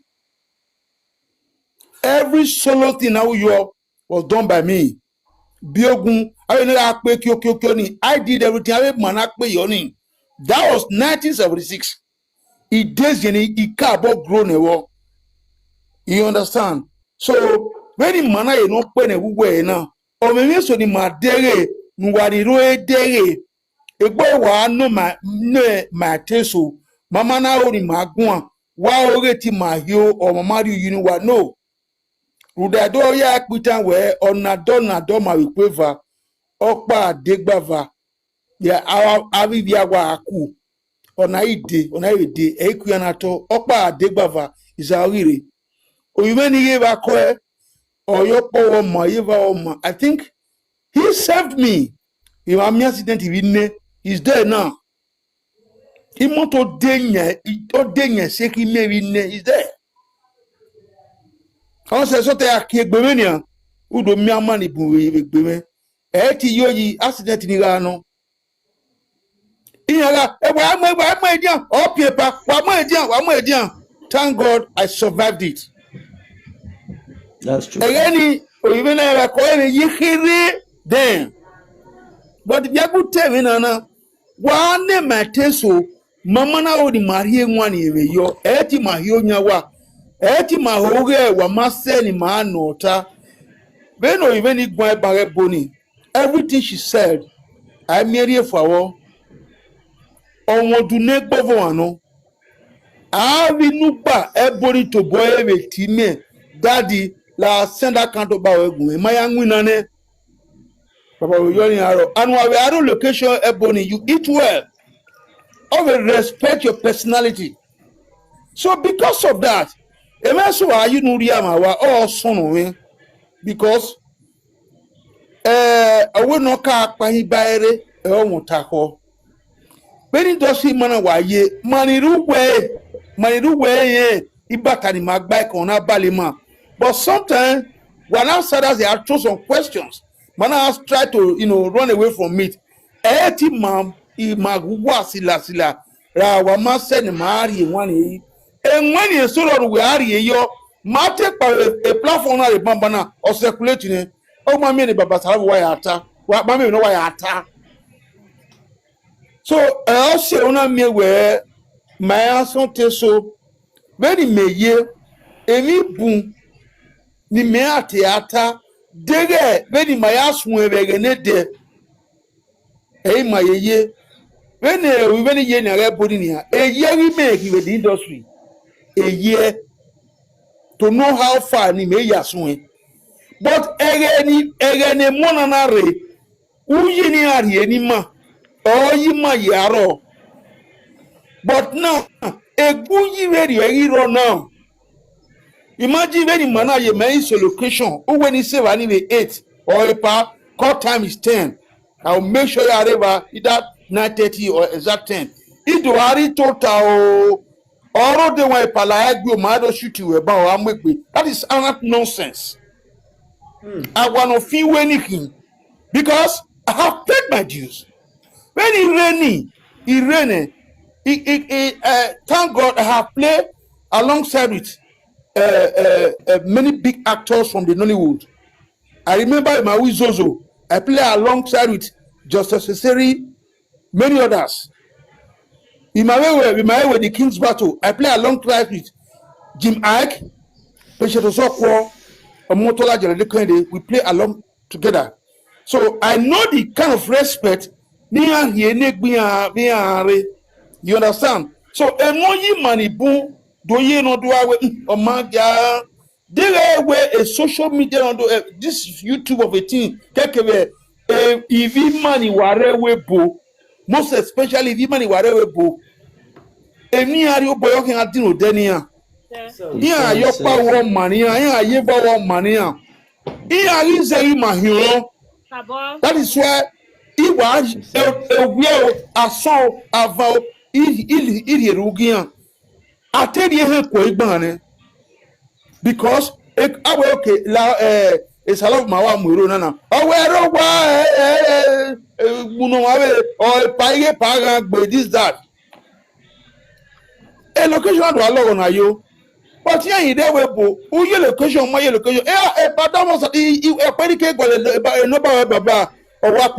Every solo thing now was done by me. Biogun, I did everything. I made that was 1976. It days it carbon grown. You understand? So when the mana you not pay a now, or maybe so the madere, Nuari dere, a boy wa no my teso, Mama na only magua, wa already my yo or Mamadu you know what no. Rudado ya kutan we on na doma wikweva okpa degbava ya avivia wa aku ona ide ekuyanato okpa degbava izawire oyimeni yeva ko oyopo oma yeva oma. I think he saved me. If I'm accident he's there now. He moto denya seki me he's there. On se sote akigbemenia udo miama ni buwe eti yoyi accident ni gano iyaga wa edian o paper wa edian. Thank God I survived it. That's true. Again even I ko eni yikiri then but the people tell me na wa ne mateso mama na odi marie nwa ni ewe yo eti mahio nyawa eti mahoge wa maseni maanota. When no even it going by Bonnie, everything she said, I marry for on what do neck bovano. I will nuba Ebony to boy with Timmy, Daddy, la send that count about my young winane. Papa, and while we are on location, Ebony, you eat well. Always respect your personality. So because of that, so are you no Riama or son because I will not car by bayre mutako. When it does him man why ye maniru way ibatani magbike on a balima. But sometimes when outsiders they are throw some questions, man has tried to run away from it. Eti mam imagwa sila ra ma send mari one and when you sort we are yo ma take a platform na bambana or circulating. Oh, my many babas have why ata. What mammy know why ata. So I also on me where my answer so very me ye emi boom ni me ata dege very my ass we begene de eh my ye when we very ye na body ni a year we make with the industry a year to know how far ni me yasun. But egeni monanare uyini ari enima oyima yaro. But now eguyi very ero now. Imagine when the man you may is location. Who when he say I need 8 or a call time is 10. I'll make sure you arrive either 9:30 or exact 10. If you are total or the way Palaya go mad shoot you about that is not nonsense. I want to feel anything because I have paid my dues. When it rainy, thank God I have played alongside with many big actors from the Nollywood. I remember in my Zozo, I play alongside with Justice Cesari, many others. In my way, the King's Battle, I play alongside with Jim Ike, Patient Osokwo, Omotola Jelade. We play along together. So I know the kind of respect you understand? So emoji money boom do you know do I oh my god they were a social media on this YouTube of a thing take away if money ware we bo most especially if money ware we bo emi ari o boyo kan adin odenia yeah your power money yeah you power money yeah is a mahiro. That is why he was a real assault about Irugian. I tell you, because I will okay, it's a lot of my Muruna. Oh, where or Pay Paga, but this that. A location on you. But yeah, there will go. Who your location, my location. But that was a pretty cake no baba or what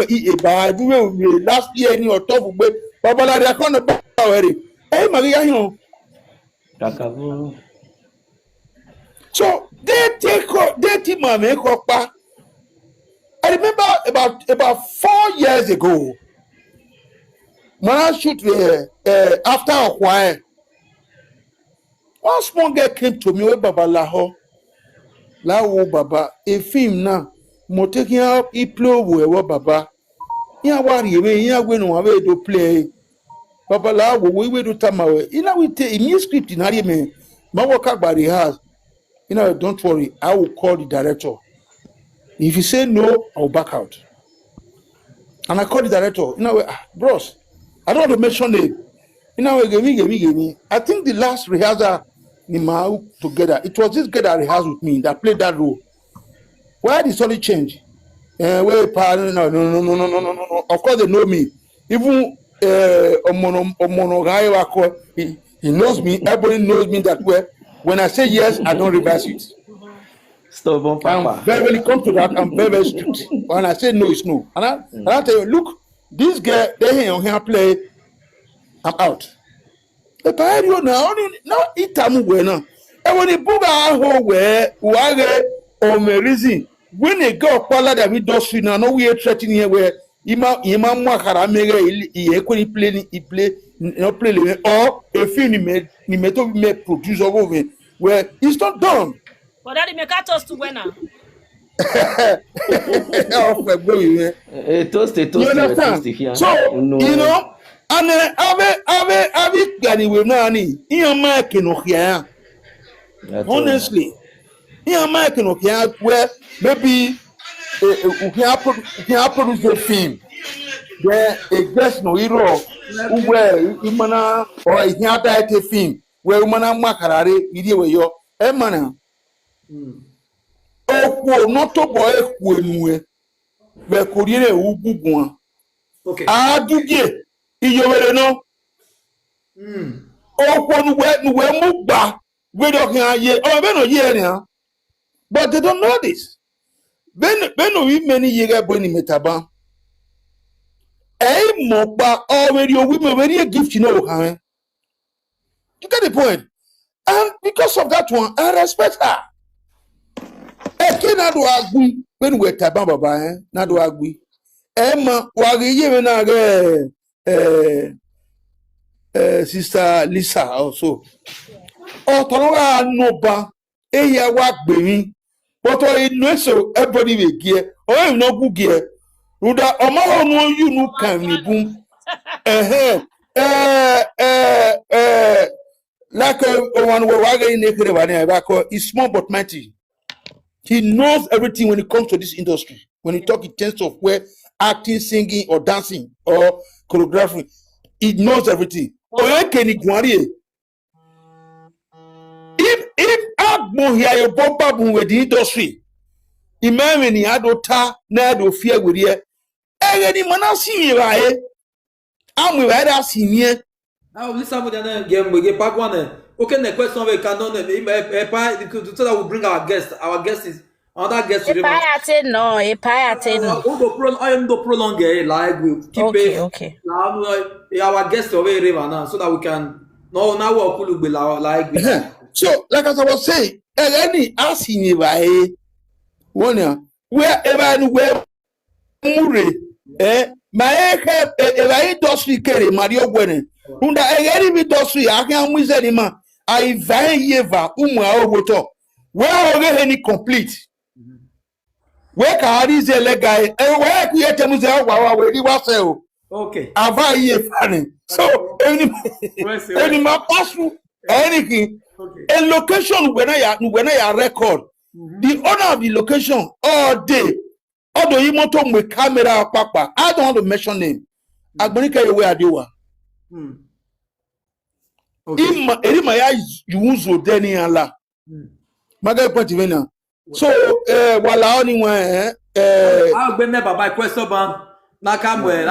last year in your top of Baba, I can't already. Hey, Maria, you know. So they team make up. I remember about 4 years ago when I shoot after a while. One small girl came to me with Baba Laho. Laho Baba, a film now. Mo taking out a plow with Baba. Yeah, what you mean? Yeah, we know how to play. Baba Laho, we will do Tamawe. You know, we take a new script in Harry. My work out by the house. You know, don't worry. I will call the director. If you say no, I'll back out. And I call the director. You know, bros, I don't want to mention name. You know, give me. I think the last rehearsal in Mau together, it was this guy that rehearsed with me that played that role. Why did story change? No. Of course, they know me. Even he knows me. Everybody knows me that way. When I say yes, I don't reverse it. Stubborn papa. I'm very come to that. I'm very strict. When I say no, it's no. And I tell you, look, this guy, they here play. I'm out. The party now, no, Itamu bueno. And when the Buga ho where or me reason when they go Pala that we do see now, no we are threatening here where Imam Wakara mega he play no play or a film he made produce over where it's not done. But that make us to winner. Toast. So you know. And Ave Gani will nani. In American here. Honestly, in American here where maybe we can produce a film where a guest no hero where imana or a direct a film where umana makarare idiwe yo emana. Okwo not to boy kwenu be kodire ugugun. Okay. Adugie iyowere no okwo nuwe mugba we do kan aye o be no ye ni but they don't know this ben we many years ago ni metaba mo pa already o we me very gift you know kan you get the point and because of that one I respect her kina do agui when we taba baba na do agui ma wa ge ye me na ge Sister Lisa also. Otonowa noba eya wa gbemi. But o no so everybody we gear. O e no gu gear. Ruda omo onu you no kan ni bum. like one way in is small but mighty. He knows everything when it comes to this industry. When you talk in terms of where acting, singing, or dancing, or choreography, he knows everything. If Agbo here your bumper boom with the industry, imagine ni adota na do fear with ye. Any man see me right? I'm with that see me. Now listen to the game we get back one. Okay, the question we can so that we bring our guest. Our guest is another guest today. I am the prolong like we keep Okay, it. okay. Now our guest away river now so that we can now we could be like we. So, like as I was saying, any asking me by one wherever my industry carry Mario Gwen. Unda any industry, I can't miss any man. I yeva woto. Where any complete. Where can I say leg guy? And where create a museum? Okay. So any man pass through anything. Okay. A location when I record, the owner of the location all day, although you want to with camera papa, I don't want to mention name. Agbonika where they were. Okay. In my eyes, you use Deni Allah. Maga Pativena. So, while I only I'll be never by question ban. Nakamwe.